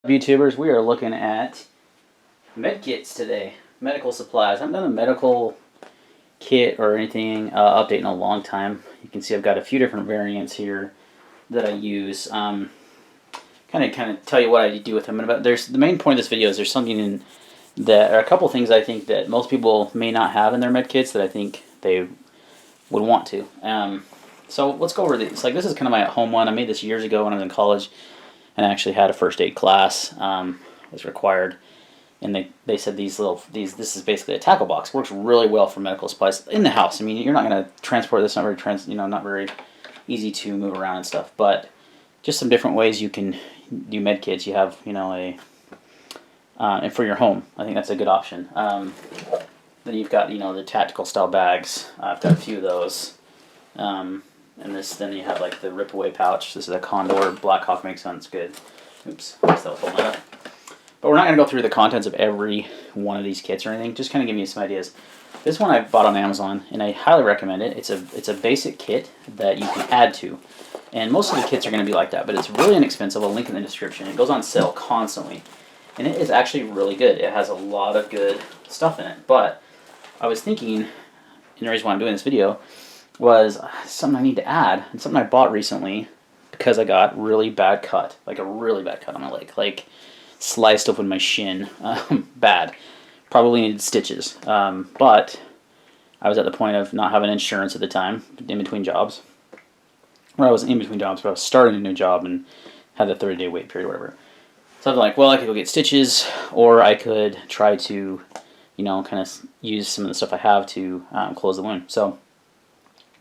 YouTubers, we are looking at med kits today. Medical supplies. I haven't done a medical kit or anything update in a long time. You can see I've got a few different variants here that I use. Kind of tell you what I do with them. But there's the main point of this video is there's something in that, or a couple things I think that most people may not have in their med kits that I think they would want to. So let's go over these. Like, this is kind of my at-home one. I made this years ago when I was in college, and I actually had a first aid class. Was required, and they said this is basically a tackle box. Works really well for medical supplies in the house. I mean, you're not going to transport this. Not very easy to move around and stuff. But just some different ways you can do med kits. You have and for your home, I think that's a good option. Then you've got the tactical style bags. I've got a few of those. And then you have like the rip away pouch. This is a Condor. Blackhawk makes sense. Good. Oops, I still holding that up. But we're not going to go through the contents of every one of these kits or anything. Just kind of give you some ideas. This one I bought on Amazon, and I highly recommend it. It's a basic kit that you can add to, and most of the kits are going to be like that. But it's really inexpensive. I'll link in the description. It goes on sale constantly, and it is actually really good. It has a lot of good stuff in it. But I was thinking, and the reason why I'm doing this video was something I need to add, and something I bought recently because I got really bad cut, like a really bad cut on my leg, like sliced open my shin, bad. Probably needed stitches, but I was at the point of not having insurance at the time, in between jobs. Or I wasn't in between jobs, but I was starting a new job and had the 30-day wait period or whatever. So I was like, well, I could go get stitches, or I could try to, kind of use some of the stuff I have to close the wound. So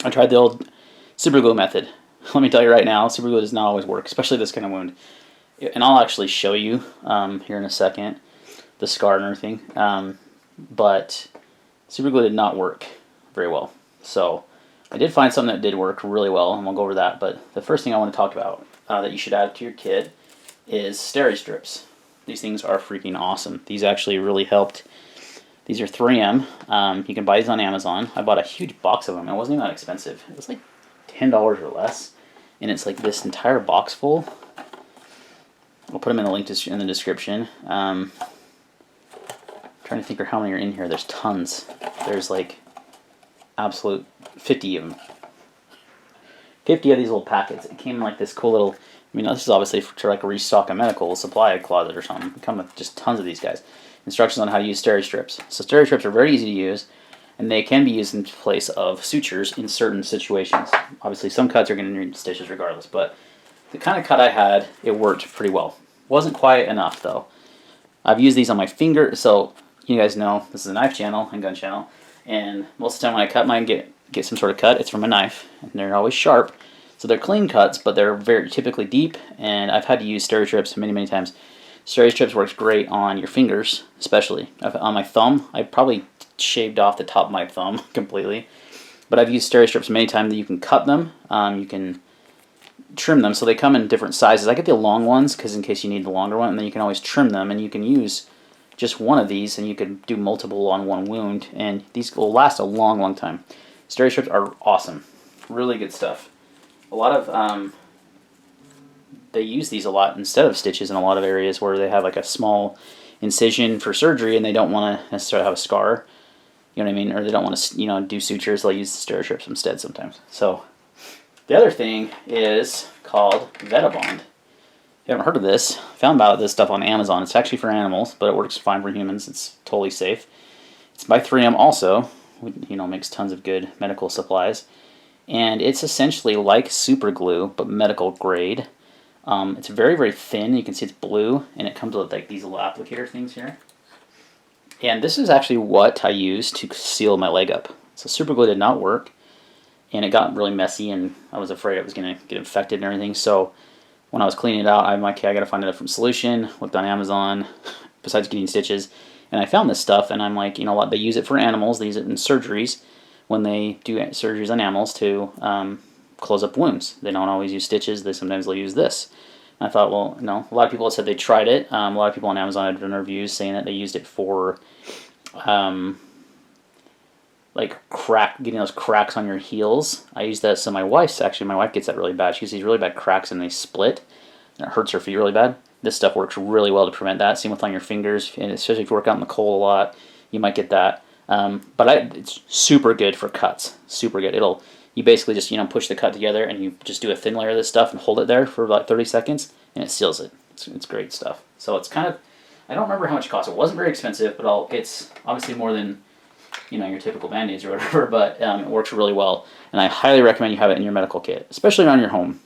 I tried the old super glue method. Let me tell you right now, super glue does not always work, especially this kind of wound. And I'll actually show you here in a second the scar and everything. But super glue did not work very well. So I did find something that did work really well, and we'll go over that. But the first thing I want to talk about that you should add to your kit is steri strips. These things are freaking awesome. These actually really helped. These are 3M. You can buy these on Amazon. I bought a huge box of them. It wasn't even that expensive. It was like $10 or less. And it's like this entire box full. I'll put them in the link in the description. Trying to think of how many are in here. There's tons. There's like absolute 50 of them. 50 of these little packets. It came in like this cool little, this is obviously to like restock a medical supply closet or something. It come with just tons of these guys. Instructions on how to use steri strips. So steri strips are very easy to use, and they can be used in place of sutures in certain situations. Obviously, some cuts are going to need stitches regardless, but the kind of cut I had, it worked pretty well. Wasn't quite enough, though. I've used these on my finger, so you guys know this is a knife channel and gun channel, and most of the time when I cut mine, get some sort of cut, it's from a knife, and they're always sharp. So they're clean cuts, but they're very typically deep, and I've had to use steri strips many, many times. Steri strips works great on your fingers, especially. On my thumb, I probably shaved off the top of my thumb completely. But I've used steri strips many times that you can cut them, you can trim them, so they come in different sizes. I get the long ones because in case you need the longer one, and then you can always trim them, and you can use just one of these, and you can do multiple on one wound, and these will last a long, long time. Steri strips are awesome. Really good stuff. A lot of they use these a lot instead of stitches in a lot of areas where they have like a small incision for surgery and they don't want to necessarily have a scar, you know what I mean, or they don't want to do sutures. They'll use the steri strips instead sometimes. So the other thing is called Vetabond. If you haven't heard of this, found about this stuff on Amazon. It's actually for animals, but it works fine for humans. It's totally safe. It's by 3M also. Makes tons of good medical supplies, and it's essentially like super glue but medical grade. It's very, very thin. You can see it's blue, and it comes with like these little applicator things here. And this is actually what I used to seal my leg up. So super glue did not work, and it got really messy, and I was afraid it was going to get infected and everything. So when I was cleaning it out, I'm like, okay, I got to find a different solution. Looked on Amazon, besides getting stitches, and I found this stuff, and I'm like, you know what? They use it for animals. They use it in surgeries when they do surgeries on animals to close up wounds. They don't always use stitches. Sometimes they'll use this. And I thought, well, a lot of people have said they tried it. A lot of people on Amazon have done reviews saying that they used it for like getting those cracks on your heels. I use that. So my wife gets that really bad. She has these really bad cracks and they split, and it hurts her feet really bad. this stuff works really well to prevent that. Same with on your fingers, and especially if you work out in the cold a lot, you might get that. It's super good for cuts. Super good. You basically just push the cut together and you just do a thin layer of this stuff and hold it there for about 30 seconds and it seals it. It's great stuff. So it's kind of, I don't remember how much it cost. It wasn't very expensive, but it's obviously more than your typical Band-Aids or whatever. But it works really well, and I highly recommend you have it in your medical kit, especially around your home.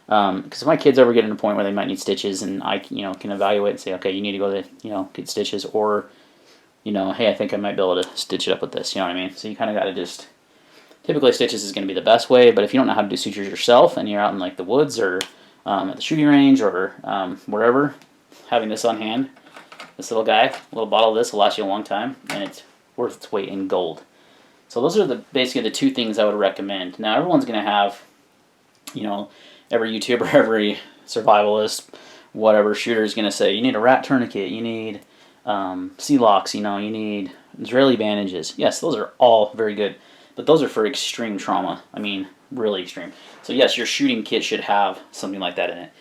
Because if my kids ever get to a point where they might need stitches, and I can evaluate and say, okay, you need to go to get stitches, or hey, I think I might be able to stitch it up with this. You know what I mean? So you kind of got to just. Typically, stitches is going to be the best way, but if you don't know how to do sutures yourself and you're out in like the woods or at the shooting range or wherever, having this on hand, this little guy, a little bottle of this will last you a long time, and it's worth its weight in gold. So those are basically the two things I would recommend. Now, everyone's going to have, every YouTuber, every survivalist, whatever shooter is going to say, you need a rat tourniquet, you need C-locks, you need Israeli bandages. Yes, those are all very good. But those are for extreme trauma. I mean, really extreme. So yes, your shooting kit should have something like that in it.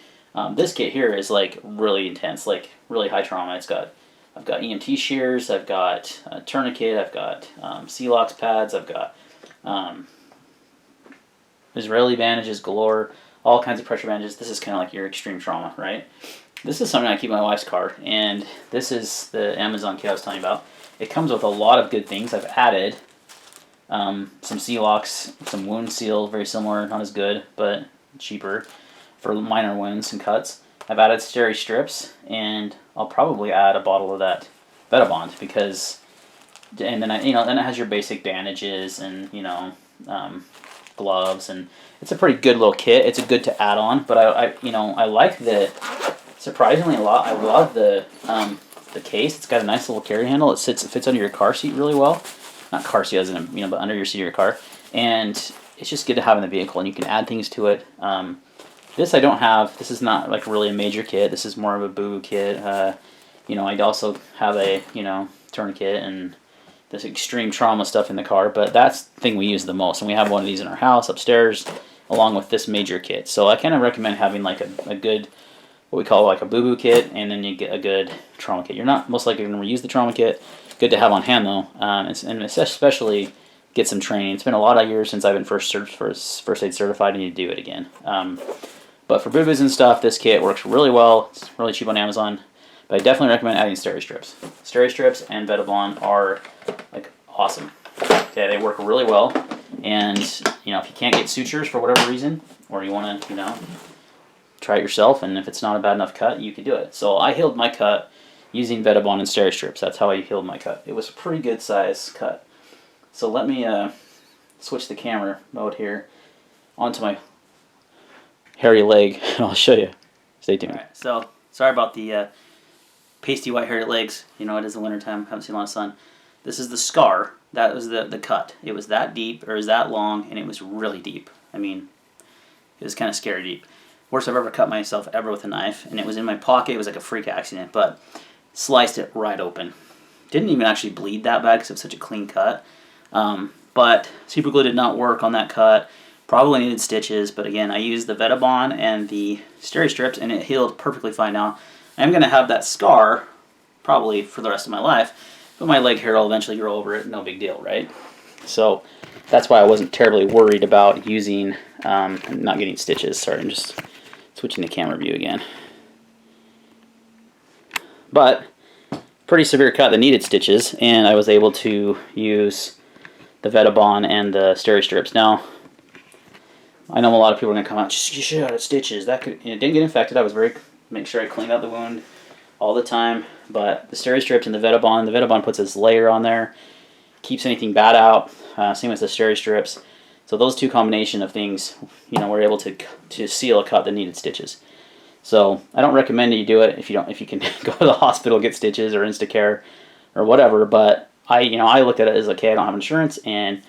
This kit here is like really intense, like really high trauma. I've got EMT shears, I've got a tourniquet, I've got C-locks pads, I've got Israeli bandages galore, all kinds of pressure bandages. This is kind of like your extreme trauma, right? This is something I keep in my wife's car, and this is the Amazon kit I was telling you about. It comes with a lot of good things. I've added some C-locks, some wound seal, very similar, not as good, but cheaper for minor wounds and cuts. I've added steri strips, and I'll probably add a bottle of that Vetabond and then then it has your basic bandages and gloves, and it's a pretty good little kit. It's good to add on, but I like surprisingly a lot. I love the case. It's got a nice little carry handle. It fits under your car seat really well. Not car seat as in but under your seat of your car, and it's just good to have in the vehicle, and you can add things to it. This I don't have. This is not like really a major kit. This is more of a boo-boo kit. I also have a tourniquet and this extreme trauma stuff in the car, but that's the thing we use the most, and we have one of these in our house upstairs along with this major kit. So I kind of recommend having like a good, what we call like a boo-boo kit, and then you get a good trauma kit. You're not most likely going to reuse the trauma kit. Good to have on hand though, and especially get some training. It's been a lot of years since I've been first aid certified, and you do it again. But for boo-boos and stuff, this kit works really well. It's really cheap on Amazon, but I definitely recommend adding steri strips. Steri strips and Vetabond are like awesome. Okay, they work really well, and if you can't get sutures for whatever reason, or you want to try it yourself, and if it's not a bad enough cut, you can do it. So I healed my cut using Vetabond and steri strips. That's how I healed my cut. It was a pretty good size cut. So let me switch the camera mode here onto my hairy leg, and I'll show you. Stay tuned. All right, so sorry about the pasty white hairy legs. It is the wintertime. Haven't seen a lot of sun. This is the scar. That was the cut. It was that deep, or is that long, and it was really deep. I mean, it was kind of scary deep. Worst I've ever cut myself ever with a knife, and it was in my pocket. It was like a freak accident, but sliced it right open. Didn't even actually bleed that bad because it was such a clean cut. But super glue did not work on that cut. Probably needed stitches, but again, I used the Vetabond and the steri strips, and it healed perfectly fine now. I'm going to have that scar probably for the rest of my life, but my leg hair will eventually grow over it. No big deal, right? So that's why I wasn't terribly worried about using, not getting stitches. Sorry, I'm just switching to camera view again. But pretty severe cut that needed stitches, and I was able to use the Vetabond and the steri strips. Now, I know a lot of people are going to come out, you should have stitches. It didn't get infected. I was make sure I cleaned out the wound all the time. But the steri strips and the Vetabond puts this layer on there, keeps anything bad out. Same with the steri strips. So those two combination of things, were able to seal a cut that needed stitches. So I don't recommend that you do it if you can go to the hospital, get stitches or Instacare or whatever. But I looked at it as okay, I don't have insurance, and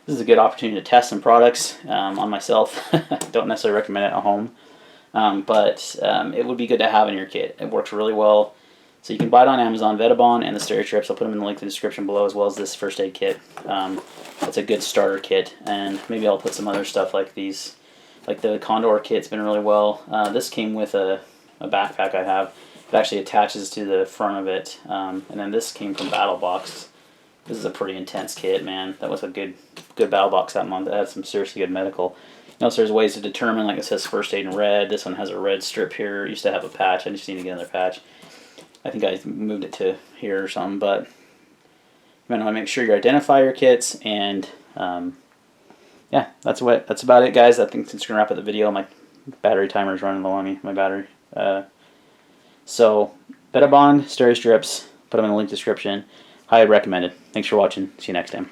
this is a good opportunity to test some products on myself. Don't necessarily recommend it at home, but it would be good to have in your kit. It works really well. So you can buy it on Amazon, Vetabond and the steri strips. I'll put them in the link in the description below, as well as this first aid kit. It's a good starter kit, and maybe I'll put some other stuff like these. Like the Condor kit's been really well. This came with a a backpack I have. It actually attaches to the front of it, and then this came from Battle Box. This is a pretty intense kit, man. That was a good Battle Box that month. It had some seriously good medical. Notice there's ways to determine, like it says first aid in red. This one has a red strip here. It used to have a patch. I just need to get another patch. I think I moved it to here or something, but you want to make sure you identify your kits, and yeah, that's about it, guys. I think it's gonna wrap up the video. My battery timer is running low on me. My battery. So Bettabong stereo strips. Put them in the link description. Highly recommended. Thanks for watching. See you next time.